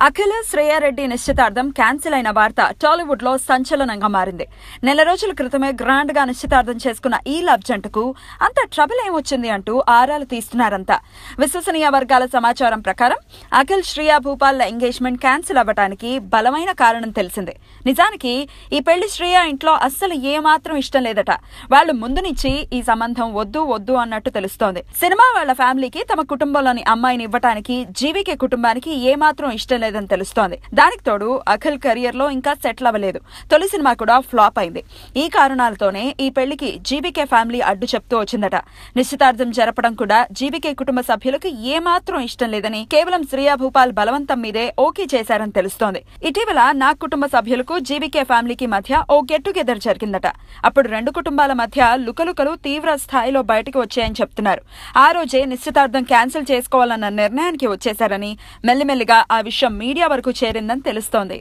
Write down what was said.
అఖిల్ శ్రేయా రెడ్డి నిశ్చితార్థం క్యాన్సిల్ అయిన వార్త టాలీవుడ్ లో సంచలనంగా మారింది. నెల రోజుల క్రితమే గ్రాండ్ గా నిశ్చితార్థం చేసుకున్న ఈ లవ్ జంటకు అంత ట్రబుల్ ఏమొచ్చింది అంటూ ఆరాలు తీస్తున్నారంతా. విశ్వసనీయ వర్గాల సమాచారం ప్రకారం అఖిల్ శ్రేయా భూపాల్ ఎంగేజ్మెంట్ క్యాన్సిల్ అవ్వడానికి బలమైన కారణం తెలిసింది. నిజానికి ఈ పెళ్లి శ్రేయా ఇంట్లో అస్సలు ఏమాత్రం ఇష్టం లేదట. వాళ్లు ముందు నుంచి ఈ సంబంధం వద్దు వద్దు అన్నట్టు తెలుస్తోంది. సినిమా వాళ్ల ఫ్యామిలీకి తమ కుటుంబంలోని అమ్మాయిని ఇవ్వటానికి జీవికే కుటుంబానికి ఏమాత్రం ఇష్టం లేదని తెలుస్తోంది. దానికి తోడు అఖిల్ కెరియర్ లో ఇంకా సెటిల్ అవ్వలేదు. తొలి సినిమా కూడా ఫ్లాప్ అయింది. ఈ కారణాలతోనే ఈ పెళ్లికి జీవికే ఫ్యామిలీ అడ్డు చెప్తూ వచ్చిందట. నిశ్చితార్థం జరపడం కూడా జీవికే కుటుంబ సభ్యులకు ఏమాత్రం ఇష్టం లేదని కేవలం శ్రేయా భూపాల్ బలవంతం మీదే ఓకే చేశారని తెలుస్తోంది. ఇటీవల నా కుటుంబ సభ్యులకు జీవికే ఫ్యామిలీకి మధ్య ఓ గెట్ టుగెదర్ జరిగిందట. అప్పుడు రెండు కుటుంబాల మధ్య లుకలుకలు తీవ్ర స్థాయిలో బయటకు వచ్చాయని చెప్తున్నారు. ఆ రోజే నిశ్చితార్థం క్యాన్సిల్ చేసుకోవాలన్న నిర్ణయానికి వచ్చేశారని, మెల్లిమెల్లిగా ఆ విషయం మీడియా వరకు చేరిందని తెలుస్తోంది.